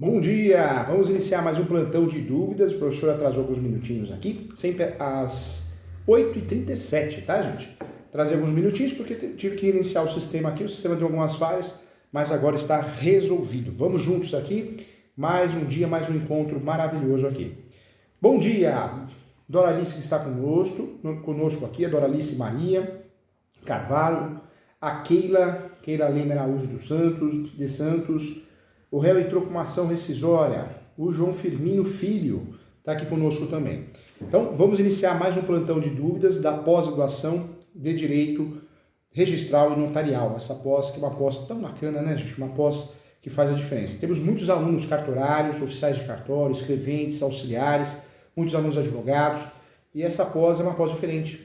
Bom dia! Vamos iniciar mais um plantão de dúvidas. O professor atrasou alguns minutinhos aqui, sempre às 8h37, tá, gente? Trazei alguns minutinhos porque tive que iniciar o sistema aqui, o sistema deu algumas falhas, mas agora está resolvido. Vamos juntos aqui, mais um dia, mais um encontro maravilhoso aqui. Bom dia! Doralice que está conosco aqui, a Doralice Maria Carvalho, a Keila Leme Araújo de Santos, o réu entrou com uma ação rescisória, o João Firmino Filho está aqui conosco também. Então, vamos iniciar mais um plantão de dúvidas da pós-graduação de Direito Registral e Notarial. Essa pós que é uma pós tão bacana, né, gente? Uma pós que faz a diferença. Temos muitos alunos cartorários, oficiais de cartório, escreventes, auxiliares, muitos alunos advogados, e essa pós é uma pós diferente,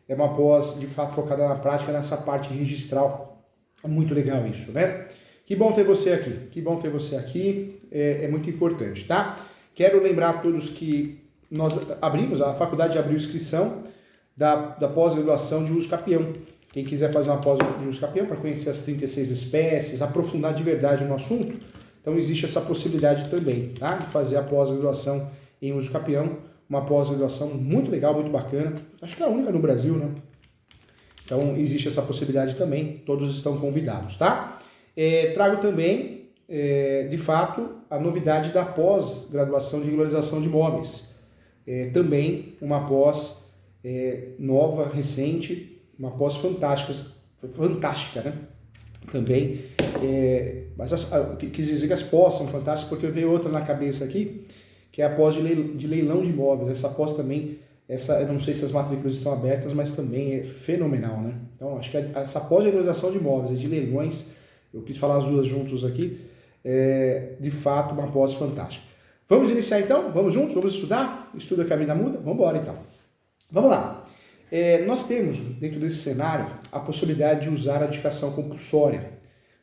é uma pós de fato focada na prática, nessa parte registral. É muito legal isso, né? Que bom ter você aqui, é muito importante, tá? Quero lembrar a todos que nós a faculdade abriu inscrição da pós-graduação de uso capião. Quem quiser fazer uma pós de uso capião para conhecer as 36 espécies, aprofundar de verdade no assunto, então existe essa possibilidade também, tá? De fazer a pós-graduação em uso capião, uma pós-graduação muito legal, muito bacana, acho que é a única no Brasil, né? Então existe essa possibilidade também, todos estão convidados, tá? Trago também, de fato, a novidade da pós-graduação de regularização de imóveis. Também uma pós nova, recente, uma pós fantástica, né? Também, mas quis dizer que as pós são fantásticas porque eu veio outra na cabeça aqui, que é a pós de leilão de imóveis. Essa pós também, eu não sei se as matrículas estão abertas, mas também é fenomenal, né? Então, acho que essa pós de regularização de imóveis e de leilões, eu quis falar as duas juntos aqui, de fato uma pós fantástica. Vamos iniciar então? Vamos juntos? Vamos estudar? Estuda que a vida muda? Vamos embora então. Vamos lá. Nós temos, dentro desse cenário, a possibilidade de usar a adjudicação compulsória.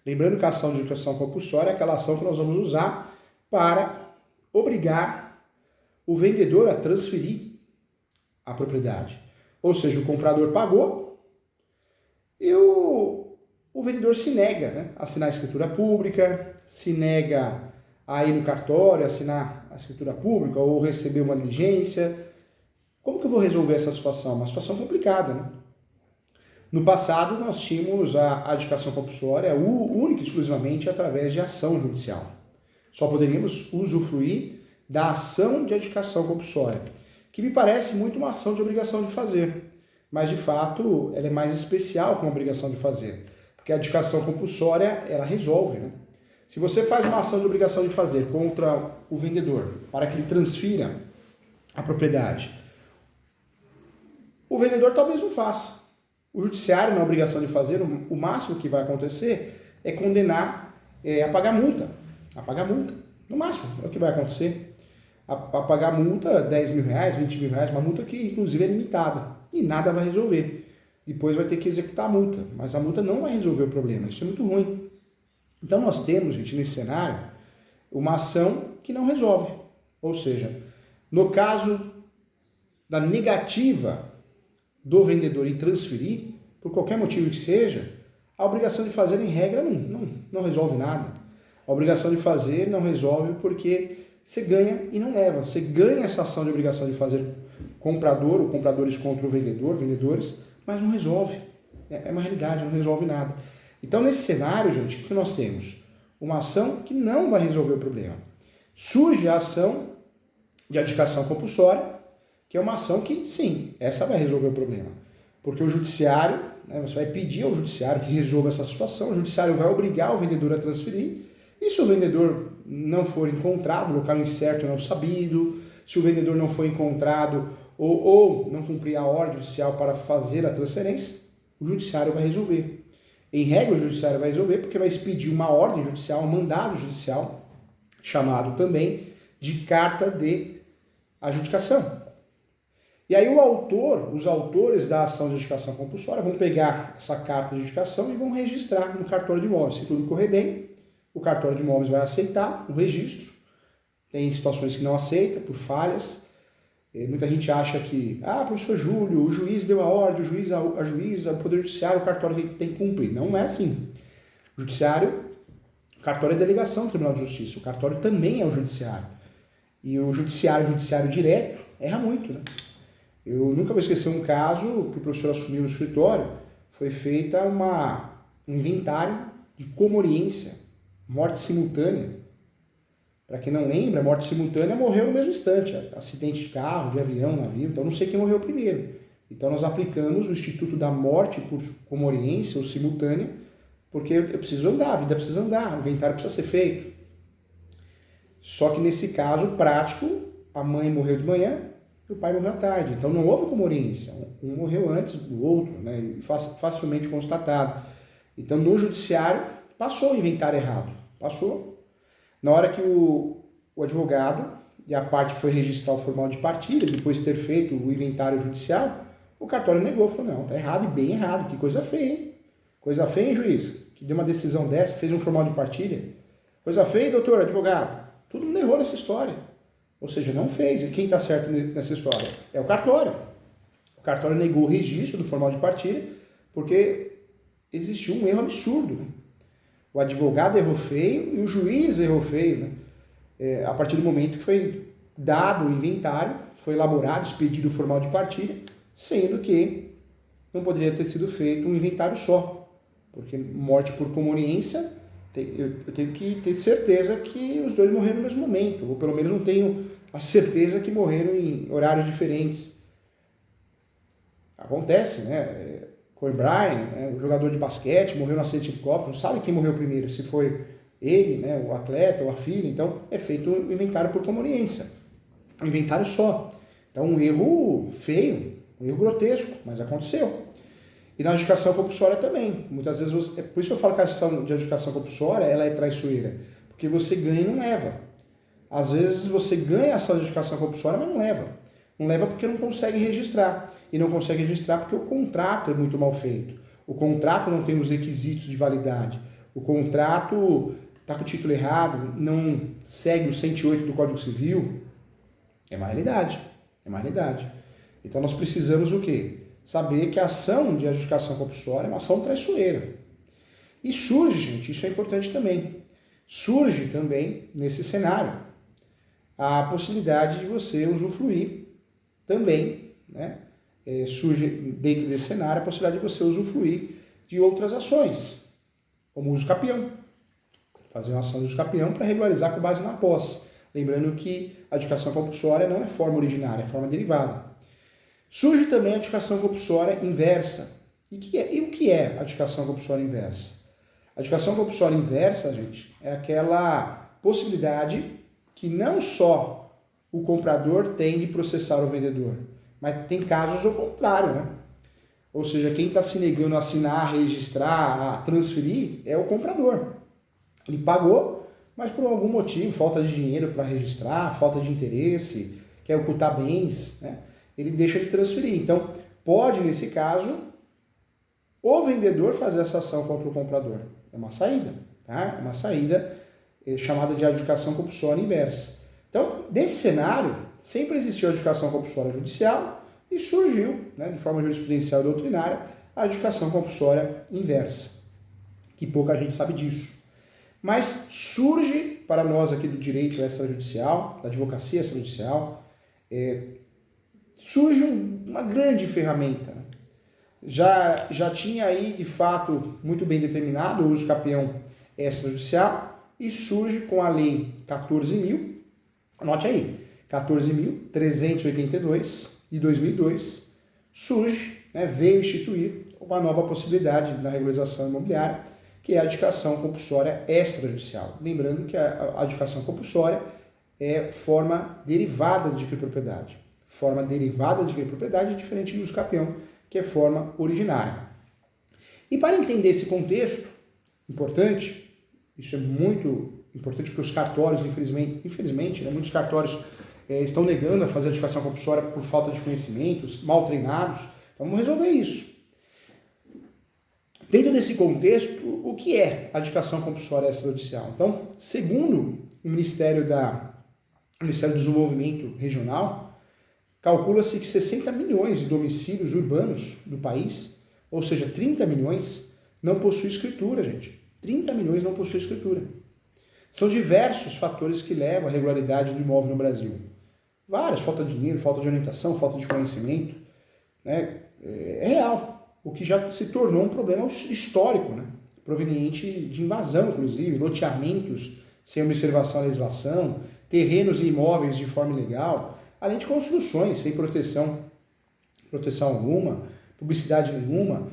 Lembrando que a ação de adjudicação compulsória é aquela ação que nós vamos usar para obrigar o vendedor a transferir a propriedade. Ou seja, o comprador pagou e o vendedor se nega, né, a assinar a escritura pública, se nega a ir no cartório, assinar a escritura pública ou receber uma diligência. Como que eu vou resolver essa situação? Uma situação complicada, né? No passado, nós tínhamos a adjudicação compulsória única e exclusivamente através de ação judicial. Só poderíamos usufruir da ação de adjudicação compulsória, que me parece muito uma ação de obrigação de fazer, mas de fato ela é mais especial com a obrigação de fazer. Porque a adjudicação compulsória, ela resolve, né? Se você faz uma ação de obrigação de fazer contra o vendedor para que ele transfira a propriedade, o vendedor talvez não faça. O judiciário, na obrigação de fazer, o máximo que vai acontecer é condenar a pagar multa. A pagar multa. No máximo, é o que vai acontecer. A pagar multa, 10 mil reais, 20 mil reais, uma multa que inclusive é limitada. E nada vai resolver. Depois vai ter que executar a multa, mas a multa não vai resolver o problema, isso é muito ruim. Então nós temos, gente, nesse cenário, uma ação que não resolve. Ou seja, no caso da negativa do vendedor em transferir, por qualquer motivo que seja, a obrigação de fazer, em regra, não resolve nada. A obrigação de fazer não resolve porque você ganha e não leva. Você ganha essa ação de obrigação de fazer comprador ou compradores contra o vendedor, vendedores, mas não resolve. É uma realidade, não resolve nada. Então, nesse cenário, gente, o que nós temos? Uma ação que não vai resolver o problema. Surge a ação de adjudicação compulsória, que é uma ação que, sim, essa vai resolver o problema. Porque o judiciário, né, você vai pedir ao judiciário que resolva essa situação, o judiciário vai obrigar o vendedor a transferir, e se o vendedor não for encontrado, local incerto não sabido, se o vendedor não for encontrado ou não cumprir a ordem judicial para fazer a transferência, o judiciário vai resolver. Em regra, o judiciário vai resolver porque vai expedir uma ordem judicial, um mandado judicial, chamado também de carta de adjudicação. E aí os autores da ação de adjudicação compulsória vão pegar essa carta de adjudicação e vão registrar no cartório de imóveis. Se tudo correr bem, o cartório de imóveis vai aceitar o registro. Tem situações que não aceita, por falhas. Muita gente acha que, professor Júlio, o juiz deu a ordem, a juíza, o Poder Judiciário, o cartório tem que cumprir. Não é assim. O Judiciário cartório é delegação do Tribunal de Justiça, o cartório também é o judiciário. E o judiciário direto, erra muito, né? Eu nunca vou esquecer um caso que o professor assumiu no escritório, foi feita um inventário de comoriência, morte simultânea. Para quem não lembra, morte simultânea morreu no mesmo instante, acidente de carro, de avião, navio, então não sei quem morreu primeiro. Então nós aplicamos o Instituto da Morte por comoriência ou simultânea, porque eu preciso andar, a vida precisa andar, o inventário precisa ser feito. Só que nesse caso prático, a mãe morreu de manhã e o pai morreu à tarde. Então não houve comoriência, um morreu antes do outro, né, facilmente constatado. Então no judiciário passou o inventário errado, passou. Na hora que o advogado e a parte foi registrar o formal de partilha, depois de ter feito o inventário judicial, o cartório negou, falou, não, tá errado e bem errado, que coisa feia, hein? Coisa feia, hein, juiz? Que deu uma decisão dessa, fez um formal de partilha. Coisa feia, doutor, advogado? Todo mundo errou nessa história. Ou seja, não fez. E quem está certo nessa história? É o cartório. O cartório negou o registro do formal de partilha porque existiu um erro absurdo, né? O advogado errou feio e o juiz errou feio, né? A partir do momento que foi dado o inventário, foi elaborado, expedido o formal de partilha, sendo que não poderia ter sido feito um inventário só. Porque morte por comoriência, eu tenho que ter certeza que os dois morreram no mesmo momento, ou pelo menos não tenho a certeza que morreram em horários diferentes. Acontece, né? Kobe Bryant, né, o jogador de basquete, morreu no acidente de helicóptero, não sabe quem morreu primeiro, se foi ele, né, o atleta ou a filha, então é feito um inventário por comoriência, um inventário só. Então um erro feio, um erro grotesco, mas aconteceu. E na adjudicação compulsória também, muitas vezes, por isso eu falo que a ação de adjudicação compulsória ela é traiçoeira, porque você ganha e não leva. Às vezes você ganha a ação de adjudicação compulsória, mas não leva. Não leva porque não consegue registrar. E não consegue registrar porque o contrato é muito mal feito. O contrato não tem os requisitos de validade. O contrato está com o título errado, não segue o 108 do Código Civil. É uma realidade. É uma realidade. Então nós precisamos o quê? Saber que a ação de adjudicação compulsória é uma ação traiçoeira. E surge, gente, isso é importante também, surge também nesse cenário a possibilidade de você usufruir também, né? Surge dentro desse cenário a possibilidade de você usufruir de outras ações, como uso capião. Fazer uma ação de uso capião para regularizar com base na posse. Lembrando que a adjudicação compulsória não é forma originária, é forma derivada. Surge também a adjudicação compulsória inversa. E o que é a adjudicação compulsória inversa? A adjudicação compulsória inversa, gente, é aquela possibilidade que não só o comprador tem de processar o vendedor, mas tem casos ao contrário, né? Ou seja, quem está se negando a assinar, a registrar, a transferir é o comprador. Ele pagou, mas por algum motivo, falta de dinheiro para registrar, falta de interesse, quer ocultar bens, né? Ele deixa de transferir. Então, pode, nesse caso, o vendedor fazer essa ação contra o comprador. É uma saída, tá? É uma saída chamada de adjudicação compulsória inversa. Então, desse cenário, sempre existiu a adjudicação compulsória judicial e surgiu, né, de forma jurisprudencial e doutrinária, a adjudicação compulsória inversa, que pouca gente sabe disso. Mas surge, para nós aqui do direito extrajudicial, da advocacia extrajudicial, surge uma grande ferramenta. Né? Já tinha aí, de fato, muito bem determinado o uso capião extrajudicial e surge com a lei 14.000, anote aí, 14.382 de 2002, surge, né, veio instituir uma nova possibilidade na regularização imobiliária, que é a adjudicação compulsória extrajudicial. Lembrando que a adjudicação compulsória é forma derivada de adquirir-propriedade. Forma derivada de adquirir-propriedade é diferente do uso capião, que é forma originária. E para entender esse contexto, importante, isso é muito importante porque os cartórios, infelizmente, né, muitos cartórios estão negando a fazer a adjudicação compulsória por falta de conhecimentos, mal treinados. Então vamos resolver isso. Dentro desse contexto, o que é a adjudicação compulsória extrajudicial? Então, segundo o Ministério do Desenvolvimento Regional, calcula-se que 60 milhões de domicílios urbanos do país, ou seja, 30 milhões, não possuem escritura, gente. 30 milhões não possuem escritura. São diversos fatores que levam à regularidade do imóvel no Brasil. Várias, falta de dinheiro, falta de orientação, falta de conhecimento, né? É real, o que já se tornou um problema histórico, né? Proveniente de invasão, inclusive, loteamentos sem observação à legislação, terrenos e imóveis de forma ilegal, além de construções sem proteção alguma, publicidade nenhuma,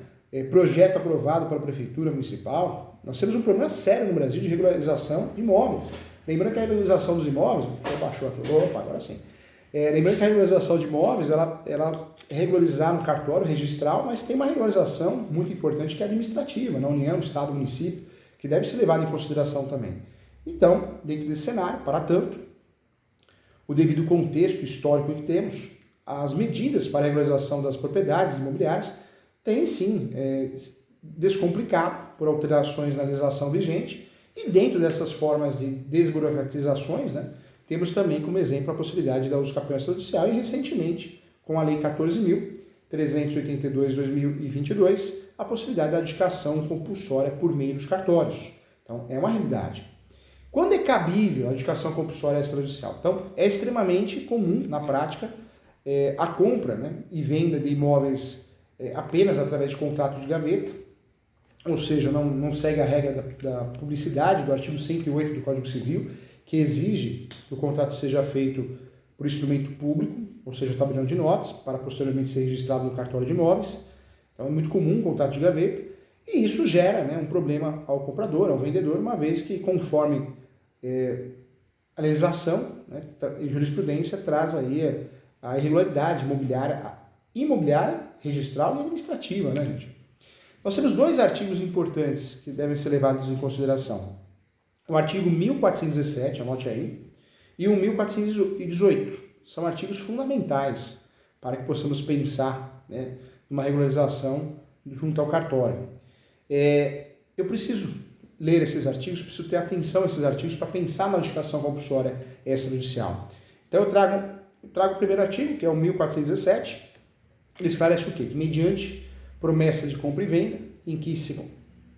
projeto aprovado pela prefeitura municipal. Nós temos um problema sério no Brasil de regularização de imóveis. Lembrando que a regularização dos imóveis, agora sim. Lembrando que a regularização de imóveis, ela é regularizar no cartório registral, mas tem uma regularização muito importante que é administrativa, na União, Estado, Município, que deve ser levada em consideração também. Então, dentro desse cenário, para tanto, o devido contexto histórico que temos, as medidas para a regularização das propriedades imobiliárias têm sim descomplicado por alterações na legislação vigente, e dentro dessas formas de desburocratizações, né, temos também como exemplo a possibilidade da uso campeão extrajudicial e recentemente, com a Lei 14.382/2022, a possibilidade da adjudicação compulsória por meio dos cartórios. Então, é uma realidade. Quando é cabível a adjudicação compulsória extrajudicial? Então, é extremamente comum, na prática, a compra, né, e venda de imóveis apenas através de contrato de gaveta, ou seja, não segue a regra da publicidade do artigo 108 do Código Civil, que exige que o contrato seja feito por instrumento público, ou seja, tabelião de notas, para posteriormente ser registrado no cartório de imóveis. Então é muito comum um contrato de gaveta, e isso gera, né, um problema ao comprador, ao vendedor, uma vez que, conforme a legislação, né, e jurisprudência, traz aí a irregularidade imobiliária, registral e administrativa, né, gente? Nós temos dois artigos importantes que devem ser levados em consideração. O artigo 1417, anote aí, e o 1418. São artigos fundamentais para que possamos pensar, né, numa regularização junto ao cartório. Eu preciso ler esses artigos, preciso ter atenção a esses artigos para pensar na adjudicação compulsória extrajudicial. Então eu trago o primeiro artigo, que é o 1417, ele esclarece o quê? Que mediante promessa de compra e venda, em que se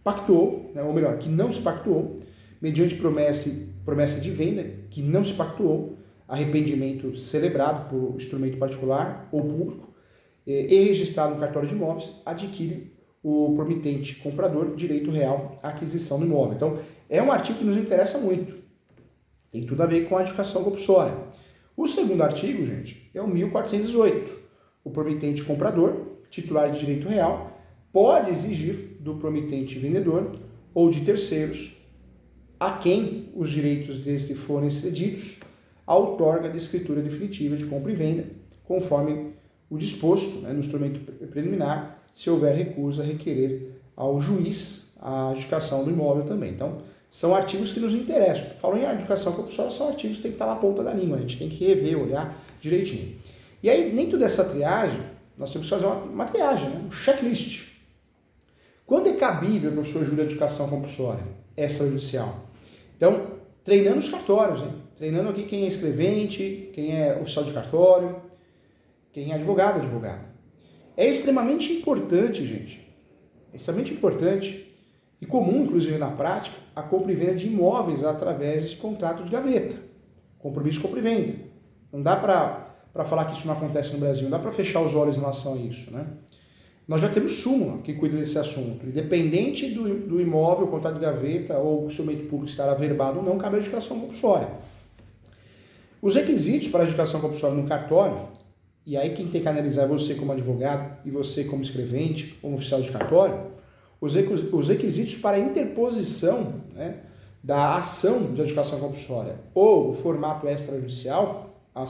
pactuou, né, ou melhor, que não se pactuou, mediante promessa de venda, que não se pactuou, arrependimento celebrado por instrumento particular ou público e registrado no cartório de imóveis, adquire o promitente comprador direito real à aquisição do imóvel. Então, é um artigo que nos interessa muito. Tem tudo a ver com a adjudicação compulsória. O segundo artigo, gente, é o 1418. O promitente comprador, titular de direito real, pode exigir do promitente vendedor ou de terceiros a quem os direitos deste forem cedidos, a outorga de escritura definitiva de compra e venda, conforme o disposto, né, no instrumento preliminar, se houver recusa, requerer ao juiz a adjudicação do imóvel também. Então, são artigos que nos interessam. Falando em adjudicação compulsória, são artigos que tem que estar na ponta da língua, a gente tem que rever, olhar direitinho. E aí, dentro dessa triagem, nós temos que fazer uma triagem, né, um checklist. Quando é cabível, professor Júlio, a adjudicação compulsória extrajudicial? Então, treinando os cartórios, hein? Treinando aqui quem é escrevente, quem é oficial de cartório, quem é advogada. É extremamente importante, gente, é extremamente importante e comum, inclusive na prática, a compra e venda de imóveis através de contrato de gaveta, compromisso de compra e venda. Não dá para falar que isso não acontece no Brasil, não dá para fechar os olhos em relação a isso, né? Nós já temos súmula que cuida desse assunto. Independente do imóvel, contrato de gaveta ou o instrumento público estar averbado ou não, cabe a adjudicação compulsória. Os requisitos para a adjudicação compulsória no cartório, e aí quem tem que analisar é você como advogado e você como escrevente, como oficial de cartório, os requisitos para a interposição, né, da ação de adjudicação compulsória ou o formato extrajudicial, a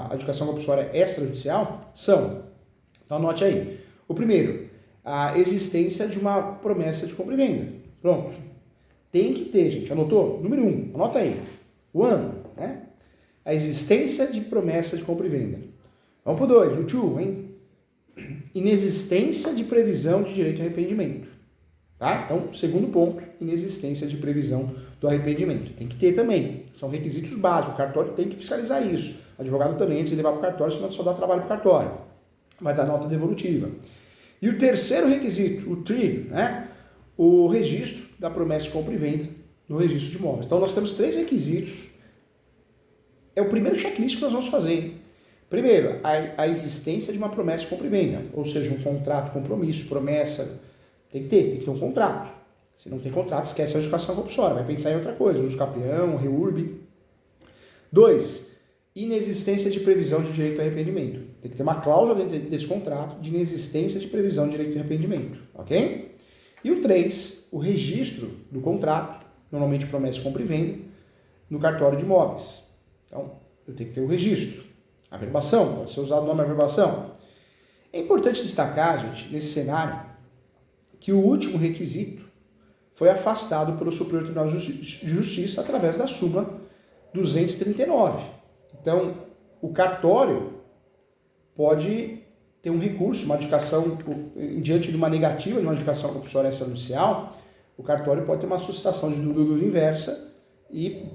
adjudicação compulsória extrajudicial, são, então anote aí, o primeiro, a existência de uma promessa de compra e venda. Pronto. Tem que ter, gente. Anotou? Número 1, anota aí. O ano, né? A existência de promessa de compra e venda. Vamos para o 2, o 2, hein? Inexistência de previsão de direito ao arrependimento. Tá? Então, segundo ponto, inexistência de previsão do arrependimento. Tem que ter também. São requisitos básicos. O cartório tem que fiscalizar isso. O advogado também, antes de levar para o cartório, senão só dá trabalho para o cartório. Vai dar nota devolutiva. E o terceiro requisito, o 3, né? O registro da promessa de compra e venda no registro de imóveis. Então nós temos 3 requisitos. É o primeiro checklist que nós vamos fazer. Hein? Primeiro, a existência de uma promessa de compra e venda, ou seja, um contrato, compromisso, promessa, tem que ter um contrato. Se não tem contrato, esquece a adjudicação compulsória, vai pensar em outra coisa, uso capião, reurb. 2, inexistência de previsão de direito a arrependimento. Tem que ter uma cláusula desse contrato de inexistência de previsão de direito de arrependimento, ok? E o 3, o registro do contrato, normalmente promessa de compra e venda, no cartório de imóveis. Então, eu tenho que ter o registro. Averbação, pode ser usado o nome averbação. É importante destacar, gente, nesse cenário, que o último requisito foi afastado pelo Superior Tribunal de Justiça através da súmula 239. Então, o cartório pode ter um recurso, uma adjudicação, diante de uma negativa de uma adjudicação compulsória extrajudicial, o cartório pode ter uma suscitação de dúvida inversa e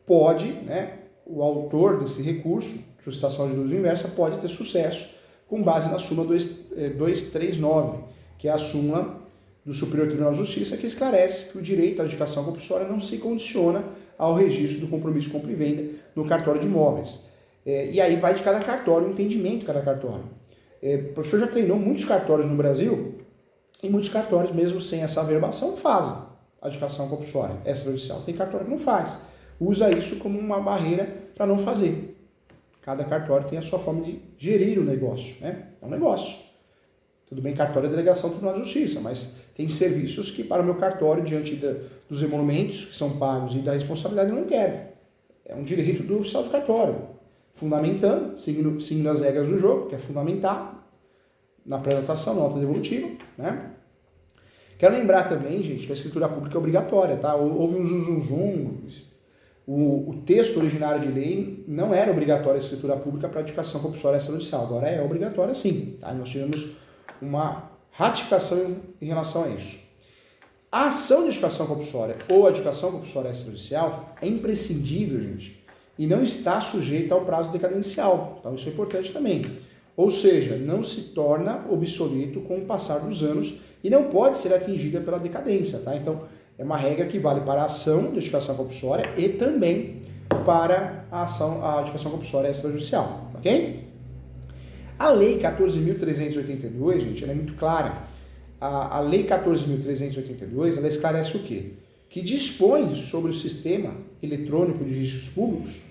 pode, né, o autor desse recurso, suscitação de dúvida inversa, pode ter sucesso com base na súmula 239, que é a súmula do Superior Tribunal de Justiça, que esclarece que o direito à adjudicação compulsória não se condiciona ao registro do compromisso de compra e venda no cartório de imóveis. E aí vai de cada cartório, o entendimento de cada cartório. O professor já treinou muitos cartórios no Brasil, e muitos cartórios, mesmo sem essa averbação, fazem adjudicação compulsória extrajudicial. Tem cartório que não faz. Usa isso como uma barreira para não fazer. Cada cartório tem a sua forma de gerir o negócio, né? É um negócio. Tudo bem, cartório é delegação do Tribunal de Justiça, mas tem serviços que, para o meu cartório, diante dos emolumentos que são pagos e da responsabilidade, eu não quero. É um direito do oficial do cartório. Fundamentando, seguindo as regras do jogo, que é fundamentar, na pré-anotação, na nota devolutiva, né? Quero lembrar também, gente, que a escritura pública é obrigatória, tá? Houve um zum. O texto originário de lei não era obrigatório a escritura pública para adjudicação compulsória extrajudicial. Agora é obrigatória sim, tá? Nós tivemos uma ratificação em relação a isso. A ação de adjudicação compulsória ou adjudicação compulsória extrajudicial é imprescindível, gente, e não está sujeita ao prazo decadencial. Então isso é importante também. Ou seja, não se torna obsoleto com o passar dos anos e não pode ser atingida pela decadência, tá? Então é uma regra que vale para a ação de adjudicação compulsória e também para a adjudicação compulsória extrajudicial, ok? A Lei 14.382, gente, ela é muito clara. A Lei 14.382, ela esclarece o quê? Que dispõe sobre o sistema eletrônico de registros públicos,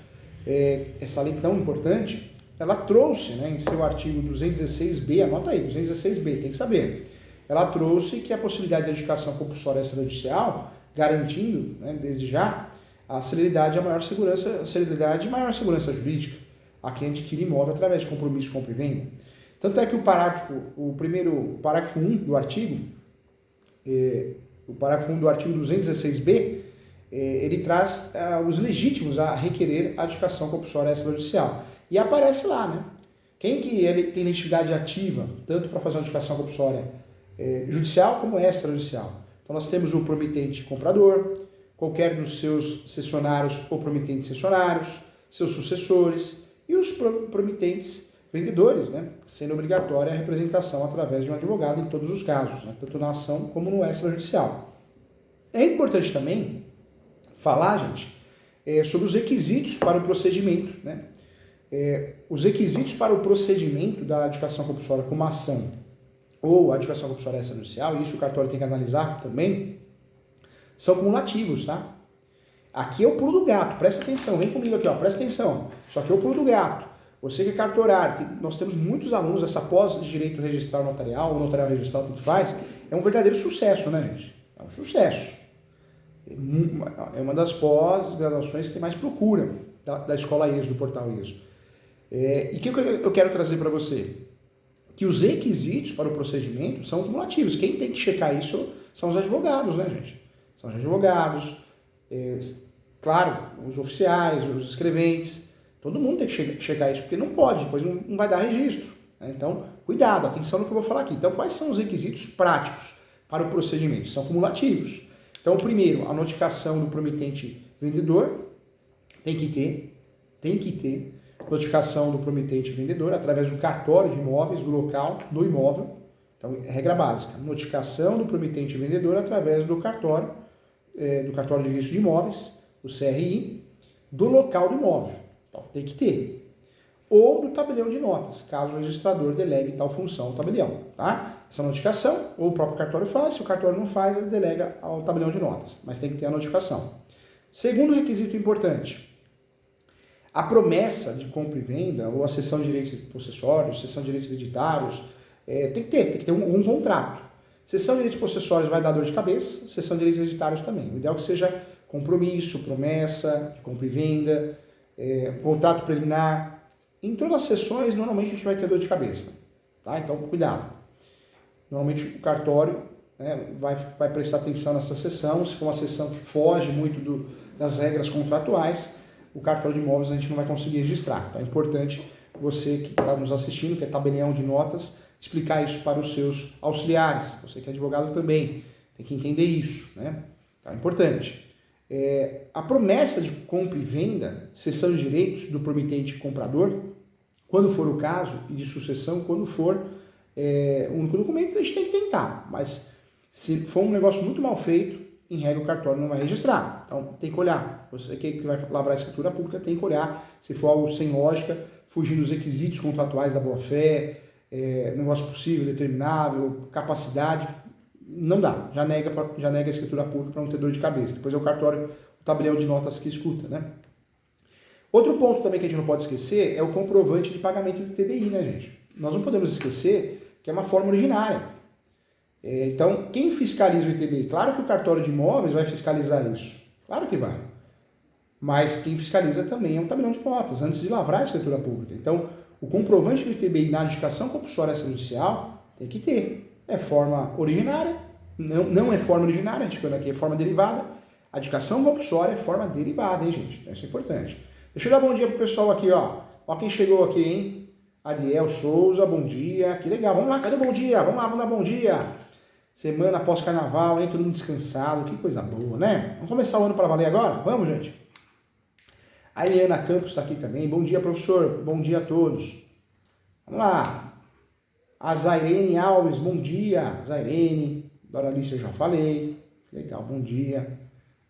essa lei tão importante, ela trouxe, né, em seu artigo 216b, anota aí, 216b, tem que saber, ela trouxe que a possibilidade de adjudicação compulsória extrajudicial, garantindo, né, desde já, a celeridade e a maior segurança jurídica a quem adquire imóvel através de compromisso de compra e venda. Tanto é que o parágrafo 1 do artigo, o parágrafo 1 do artigo 216b, ele traz os legítimos a requerer a adjudicação compulsória extrajudicial. E aparece lá, né? Quem que ele tem legitimidade ativa, tanto para fazer uma adjudicação compulsória judicial como extrajudicial. Então nós temos o promitente comprador, qualquer dos seus cessionários ou promitentes cessionários, seus sucessores e os promitentes vendedores, né? Sendo obrigatória a representação através de um advogado em todos os casos, né? Tanto na ação como no extrajudicial. É importante também falar, gente, sobre os requisitos para o procedimento, né? Os requisitos para o procedimento da adjudicação compulsória como ação ou adjudicação compulsória extrajudicial, e isso o cartório tem que analisar também, são cumulativos, tá? Aqui é o pulo do gato, presta atenção, vem comigo aqui, ó, presta atenção. Isso aqui é o pulo do gato. Você que é cartorário, nós temos muitos alunos, essa pós de direito registral notarial, ou notarial registral, tanto faz, é um verdadeiro sucesso, né, gente? É um sucesso. É uma das pós-graduações que tem mais procura da escola ESO, do portal ESO. E o que eu quero trazer para você? Que os requisitos para o procedimento são cumulativos. Quem tem que checar isso são os advogados, né, gente? São os advogados, claro, os oficiais, os escreventes, todo mundo tem que checar isso, porque não pode, depois não vai dar registro, né? Então, cuidado, atenção no que eu vou falar aqui. Então, quais são os requisitos práticos para o procedimento? São cumulativos. Então, primeiro, a notificação do promitente vendedor tem que ter notificação do promitente vendedor através do cartório de imóveis do local do imóvel. Então, regra básica, notificação do promitente vendedor através do cartório do cartório de registro de imóveis, o CRI, do local do imóvel. Então, tem que ter. Ou do tabelião de notas, caso o registrador delegue tal função ao tabelião. Tá? Essa notificação, ou o próprio cartório faz, se o cartório não faz, ele delega ao tabelião de notas, mas tem que ter a notificação. Segundo requisito importante, a promessa de compra e venda, ou a cessão de direitos possessórios, cessão de direitos hereditários, tem que ter um contrato. Cessão de direitos possessórios vai dar dor de cabeça, cessão de direitos hereditários também. O ideal é que seja compromisso, promessa de compra e venda, contrato preliminar. Em todas as sessões, normalmente a gente vai ter dor de cabeça. Tá? Então, cuidado. Normalmente o cartório, né, vai prestar atenção nessa sessão. Se for uma sessão que foge muito das regras contratuais, o cartório de imóveis a gente não vai conseguir registrar. Então é importante você que está nos assistindo, que é tabelião de notas, explicar isso para os seus auxiliares. Você que é advogado também tem que entender isso. Né? Então é importante. A promessa de compra e venda, cessão de direitos do promitente e comprador, quando for o caso, e de sucessão, quando for o único documento, a gente tem que tentar. Mas se for um negócio muito mal feito, em regra o cartório não vai registrar. Então tem que olhar. Você que vai lavrar a escritura pública tem que olhar. Se for algo sem lógica, fugindo dos requisitos contratuais da boa-fé, negócio possível, determinável, capacidade, não dá. Já nega a escritura pública para não ter dor de cabeça. Depois é o cartório, o tabelião de notas que escuta, né? Outro ponto também que a gente não pode esquecer é o comprovante de pagamento do ITBI, né, gente? Nós não podemos esquecer que é uma forma originária. Então, quem fiscaliza o ITBI? Claro que o cartório de imóveis vai fiscalizar isso. Claro que vai. Mas quem fiscaliza também é um tabelião de notas, antes de lavrar a escritura pública. Então, o comprovante do ITBI na adjudicação compulsória extrajudicial tem que ter. É forma originária, não é forma originária, a gente aqui é forma derivada. A adjudicação compulsória é forma derivada, hein, gente? Então, isso é importante. Deixa eu dar bom dia pro pessoal aqui, ó. Ó quem chegou aqui, hein? Adiel Souza, bom dia. Que legal. Vamos lá, cadê o bom dia? Vamos lá, vamos dar bom dia. Semana após carnaval, hein? Todo mundo descansado. Que coisa boa, né? Vamos começar o ano para valer agora? Vamos, gente? A Eliana Campos está aqui também. Bom dia, professor. Bom dia a todos. Vamos lá. A Zairene Alves, bom dia. Zairene. Doralice, eu já falei. Legal, bom dia.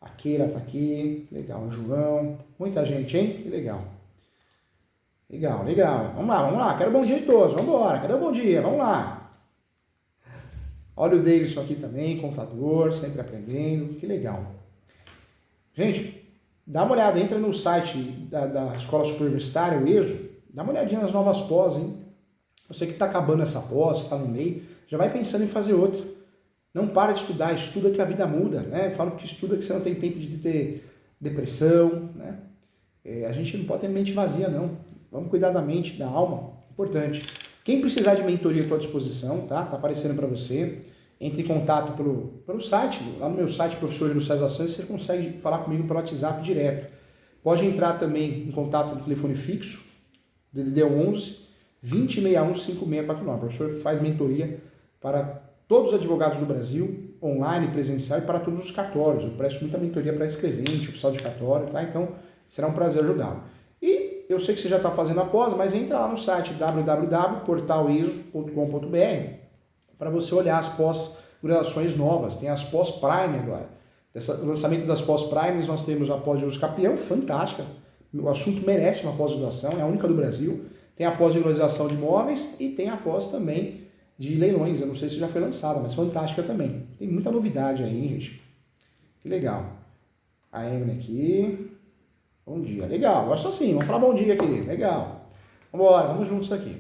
A Keira tá aqui. Legal, o João. Muita gente, hein? Que legal. Legal, legal. Vamos lá. Quero bom dia de todos. Vamos embora. Cadê o bom dia? Vamos lá. Olha o Davidson aqui também, contador, sempre aprendendo. Que legal. Gente, dá uma olhada. Entra no site da Escola Superior Universitária, o ESO. Dá uma olhadinha nas novas pós, hein? Você que está acabando essa pós, que está no meio, já vai pensando em fazer outra. Não para de estudar, estuda que a vida muda, né? Eu falo que estuda que você não tem tempo de ter depressão, né? A gente não pode ter mente vazia, não. Vamos cuidar da mente, da alma, importante. Quem precisar de mentoria, estou à disposição, tá? Tá aparecendo para você. Entre em contato pelo site, lá no meu site, Professor Júlio César Santos, você consegue falar comigo pelo WhatsApp direto. Pode entrar também em contato no telefone fixo, DDD 11 2061 5649. O professor faz mentoria para todos os advogados do Brasil, online, presencial, e para todos os cartórios. Eu presto muita mentoria para escrevente, oficial de cartório, tá? Então, será um prazer ajudá-lo. E eu sei que você já está fazendo a pós, mas entra lá no site www.portaleso.com.br para você olhar as pós-graduações novas. Tem as pós-prime agora. O lançamento das pós-primes, nós temos a pós de uso capião, fantástica. O assunto merece uma pós-graduação, é a única do Brasil. Tem a pós de regularização de imóveis e tem a pós também de leilões. Eu não sei se já foi lançada, mas fantástica também. Tem muita novidade aí, gente. Que legal. A Emily aqui. Bom dia. Legal. Gosto assim. Vamos falar bom dia aqui. Legal. Vamos embora. Vamos juntos aqui.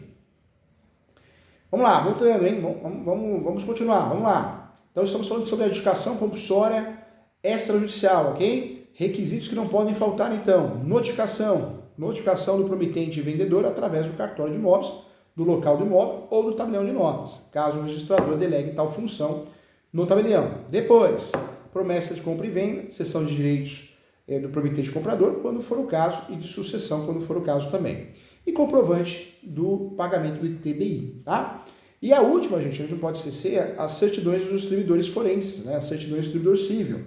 Vamos lá. Voltando, hein? Vamos continuar. Vamos lá. Então, estamos falando sobre a adjudicação compulsória extrajudicial, ok? Requisitos que não podem faltar, então. Notificação do promitente e vendedor através do cartório de imóveis, do local do imóvel ou do tabelião de notas, caso o registrador delegue tal função no tabelião. Depois, promessa de compra e venda, cessão de direitos do promitente e comprador, quando for o caso, e de sucessão, quando for o caso também. E comprovante do pagamento do ITBI, tá? E a última, gente, a gente não pode esquecer, as certidões dos distribuidores forenses, né? As certidões do distribuidor civil,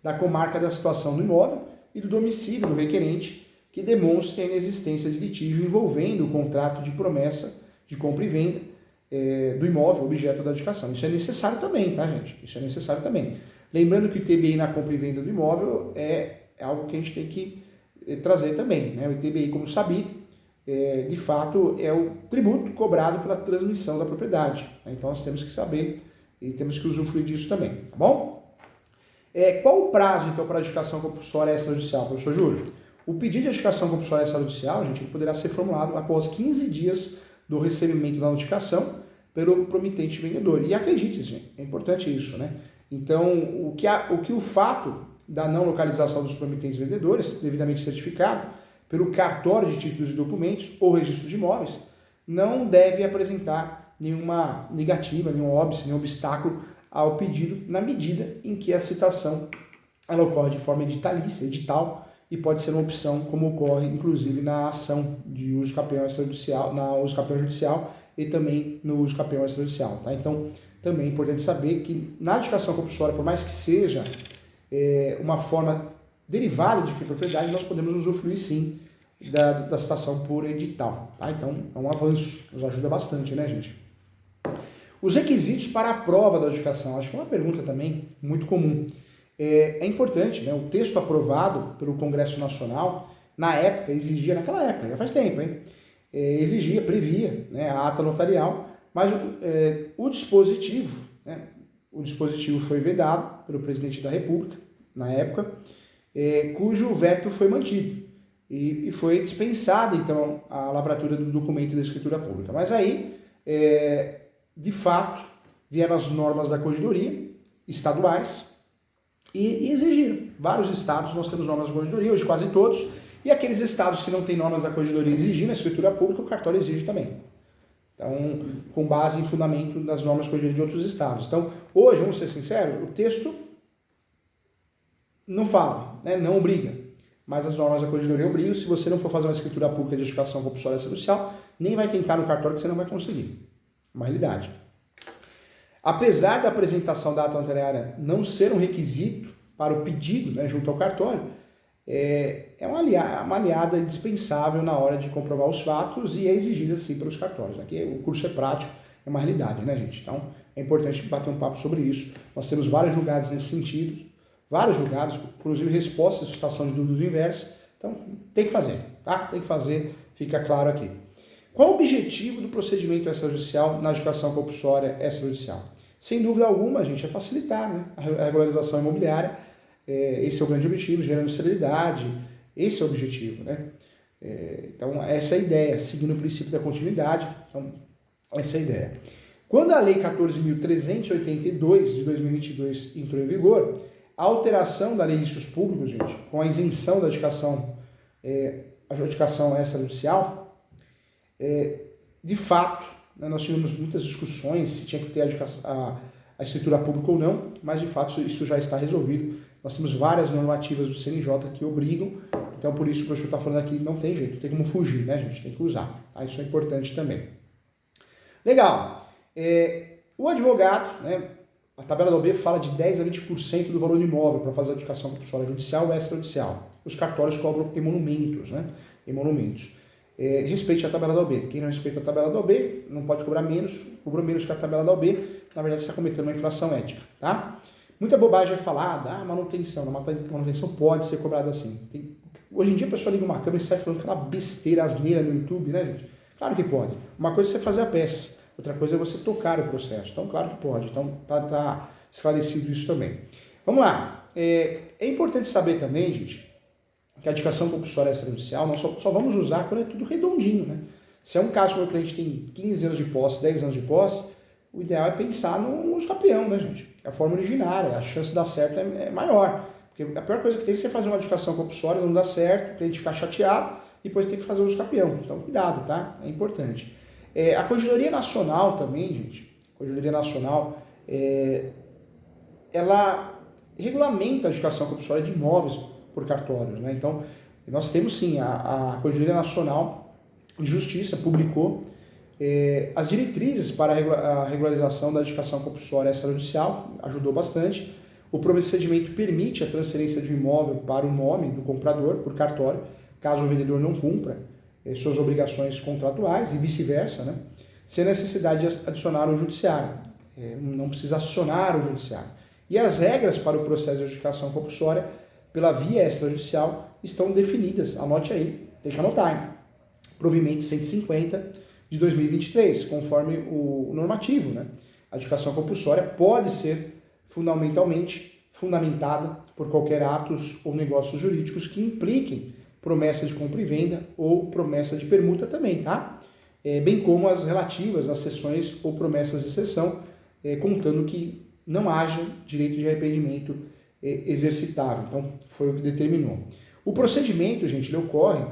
da comarca da situação do imóvel e do domicílio do requerente, que demonstrem a inexistência de litígio envolvendo o contrato de promessa de compra e venda do imóvel, objeto da adjudicação. Isso é necessário também, tá, gente? Isso é necessário também. Lembrando que o ITBI na compra e venda do imóvel é algo que a gente tem que trazer também, né? O ITBI, como sabido, de fato é o tributo cobrado pela transmissão da propriedade, né? Então nós temos que saber e temos que usufruir disso também, tá bom? Qual o prazo, então, para a adjudicação compulsória extrajudicial, professor Júlio? O pedido de adjudicação compulsória extrajudicial, gente, poderá ser formulado após 15 dias do recebimento da notificação pelo promitente vendedor. E acredite, gente, é importante isso, né? Então, o fato da não localização dos promitentes vendedores, devidamente certificado pelo cartório de títulos e documentos ou registro de imóveis, não deve apresentar nenhuma negativa, nenhum óbice, nenhum obstáculo ao pedido, na medida em que a citação ela ocorre de forma editalícia, edital, e pode ser uma opção, como ocorre, inclusive, na ação de uso campeão extrajudicial, na uso campeão judicial e também no uso campeão extrajudicial, tá? Então, também é importante saber que na adjudicação compulsória, por mais que seja uma forma derivada de propriedade, nós podemos usufruir sim da citação por edital, tá? Então, é um avanço, nos ajuda bastante, né, gente? Os requisitos para a prova da adjudicação, acho que é uma pergunta também muito comum. É importante, né? O texto aprovado pelo Congresso Nacional, na época, exigia, naquela época, já faz tempo, hein? Exigia, previa, né, a ata notarial, mas o dispositivo, né, o dispositivo foi vedado pelo presidente da República, na época, cujo veto foi mantido e foi dispensada, então, a lavratura do documento da escritura pública. Mas aí, de fato, vieram as normas da corregedoria estaduais e exigiram. Vários estados nós temos normas da corregedoria, hoje quase todos, e aqueles estados que não têm normas da corregedoria exigindo a escritura pública, o cartório exige também. Então, com base em fundamento das normas da corregedoria de outros estados. Então, hoje, vamos ser sinceros, o texto não fala, né, não obriga, mas as normas da corregedoria obrigam. Se você não for fazer uma escritura pública de adjudicação compulsória extrajudicial, nem vai tentar no cartório que você não vai conseguir. Uma realidade. Apesar da apresentação da ata notariária não ser um requisito para o pedido, né, junto ao cartório, é uma aliada indispensável na hora de comprovar os fatos e é exigida sim pelos cartórios. Aqui o curso é prático, é uma realidade, né, gente? Então é importante bater um papo sobre isso. Nós temos vários julgados nesse sentido, vários julgados, inclusive respostas de suscitação de dúvida do inverso. Então tem que fazer, tá? Tem que fazer, fica claro aqui. Qual o objetivo do procedimento extrajudicial na adjudicação compulsória extrajudicial? Sem dúvida alguma, gente, é facilitar, né, a regularização imobiliária. Esse é o grande objetivo, gerando celeridade, esse é o objetivo, né? Então, essa é a ideia, seguindo o princípio da continuidade, então, essa é a ideia. Quando a Lei 14.382 de 2022 entrou em vigor, a alteração da Lei de Registros Públicos, gente, com a isenção da adjudicação extrajudicial, de fato, né, nós tivemos muitas discussões se tinha que ter a escritura pública ou não, mas de fato isso já está resolvido. Nós temos várias normativas do CNJ que obrigam, então por isso o professor está falando aqui, não tem jeito, não tem como fugir, né, gente? Tem que usar, tá? Isso é importante também. Legal. O advogado, né, a tabela da OAB fala de 10% a 20% do valor do imóvel para fazer a adjudicação compulsória judicial ou extrajudicial. Os cartórios cobram emolumentos, né? Emolumentos. Respeite a tabela da OAB. Quem não respeita a tabela da OAB não pode cobrar menos, cobrou menos que a tabela da OAB, na verdade está cometendo uma infração ética, tá? Muita bobagem é falada, manutenção. A manutenção pode ser cobrada assim. Hoje em dia a pessoa liga uma câmera e sai falando aquela besteira, asneira no YouTube, né, gente? Claro que pode. Uma coisa é você fazer a peça, outra coisa é você tocar o processo. Então, claro que pode. Então, tá esclarecido isso também. Vamos lá. É importante saber também, gente, que a adjudicação compulsória extrajudicial nós só vamos usar quando é tudo redondinho, né? Se é um caso que o meu cliente tem 15 anos de posse, 10 anos de posse, o ideal é pensar no uso campeão, né, gente? É a forma originária, a chance de dar certo é maior. Porque a pior coisa que tem é você fazer uma adjudicação compulsória, não dá certo, o cliente ficar chateado, e depois tem que fazer o uso campeão. Então, cuidado, tá? É importante. A Corregedoria Nacional também, gente, a Corregedoria Nacional, ela regulamenta a adjudicação compulsória de imóveis por cartórios, né? Então, nós temos sim, a Corregedoria Nacional de Justiça publicou as diretrizes para a regularização da adjudicação compulsória extrajudicial, ajudou bastante. O procedimento permite a transferência de um imóvel para o nome do comprador por cartório, caso o vendedor não cumpra suas obrigações contratuais e vice-versa, né? Sem necessidade de adicionar o judiciário. Não precisa acionar o judiciário. E as regras para o processo de adjudicação compulsória pela via extrajudicial estão definidas. Anote aí, tem que anotar, hein? Provimento 150 de 2023, conforme o normativo, né? A adjudicação compulsória pode ser fundamentada por qualquer atos ou negócios jurídicos que impliquem promessa de compra e venda ou promessa de permuta também, tá? Bem como as relativas às cessões ou promessas de cessão, contando que não haja direito de arrependimento exercitável. Então, foi o que determinou. O procedimento, gente, ele ocorre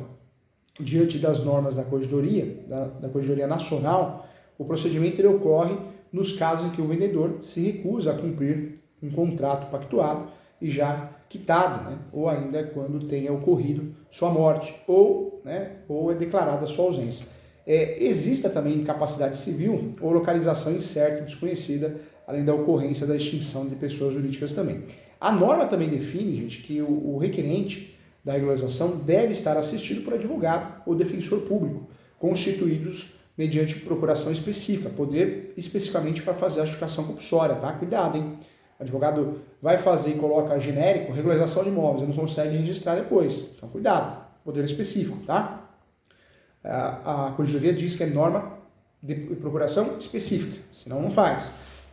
diante das normas da Corregedoria, da Corregedoria Nacional. O procedimento ele ocorre nos casos em que o vendedor se recusa a cumprir um contrato pactuado e já quitado, né? Ou ainda quando tenha ocorrido sua morte, ou é declarada sua ausência. Exista também incapacidade civil ou localização incerta e desconhecida, além da ocorrência da extinção de pessoas jurídicas também. A norma também define, gente, que o requerente da regularização deve estar assistido por advogado ou defensor público, constituídos mediante procuração específica, poder especificamente para fazer a adjudicação compulsória, tá? Cuidado, hein? O advogado vai fazer e coloca genérico, regularização de imóveis, não consegue registrar depois. Então, cuidado, poder específico, tá? A Corregedoria diz que é norma de procuração específica, senão não faz.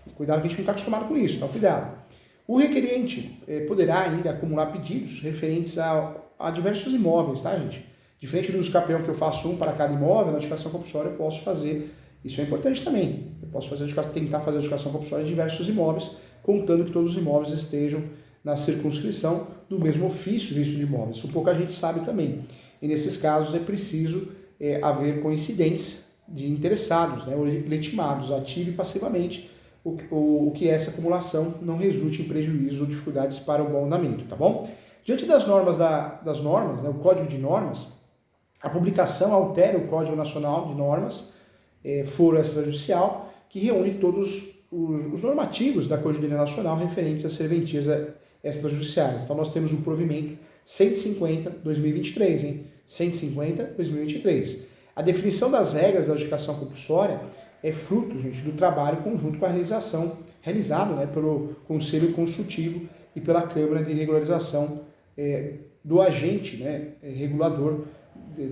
E cuidado que a gente não está acostumado com isso, então cuidado. O requerente poderá ainda acumular pedidos referentes a diversos imóveis, tá, gente? Diferente do escapeão que eu faço um para cada imóvel, na adjudicação compulsória eu posso fazer, isso é importante também, eu posso tentar fazer a adjudicação compulsória de diversos imóveis, contando que todos os imóveis estejam na circunscrição do mesmo ofício de registro de imóveis. Isso pouca gente sabe também. E nesses casos é preciso haver coincidência de interessados, né, ou legitimados, ativa e passivamente, o que essa acumulação não resulte em prejuízo ou dificuldades para o bom andamento, tá bom? Diante das normas, né, o Código de Normas, a publicação altera o Código Nacional de Normas, foro extrajudicial, que reúne todos os normativos da Corregedoria Nacional referentes às serventias extrajudiciais. Então nós temos o provimento 150/2023, hein? 150/2023. A definição das regras da adjudicação compulsória é fruto, gente, do trabalho conjunto com a realizado, né, pelo Conselho Consultivo e pela Câmara de Regularização do agente, né, regulador,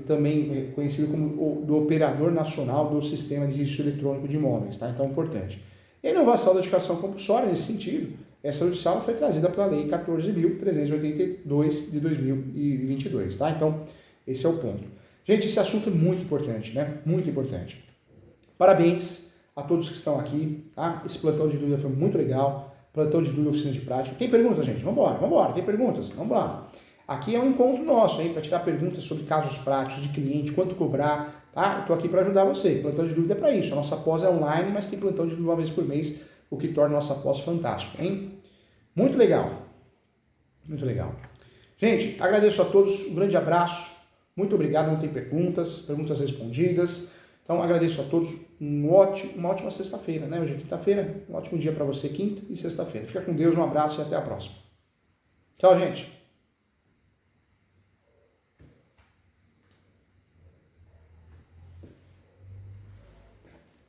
também conhecido como do Operador Nacional do Sistema de Registro Eletrônico de Imóveis, tá? Então, importante. E a inovação da adjudicação compulsória, nesse sentido, essa judicial foi trazida pela Lei 14.382 de 2022, tá? Então, esse é o ponto. Gente, esse assunto é muito importante, né? Muito importante. Parabéns a todos que estão aqui, tá? Esse plantão de dúvida foi muito legal. Plantão de dúvida, oficina de prática. Tem perguntas, gente? Vambora. Tem perguntas? Vamos lá. Aqui é um encontro nosso, hein? Para tirar perguntas sobre casos práticos de cliente, quanto cobrar, tá? Eu tô aqui para ajudar você. Plantão de dúvida é para isso. A nossa pós é online, mas tem plantão de dúvida uma vez por mês, o que torna a nossa pós fantástica, hein? Muito legal. Muito legal. Gente, agradeço a todos. Um grande abraço. Muito obrigado. Não tem perguntas respondidas. Então, agradeço a todos, uma ótima sexta-feira, né? Hoje é quinta-feira, um ótimo dia para você, quinta e sexta-feira. Fica com Deus, um abraço e até a próxima. Tchau, gente!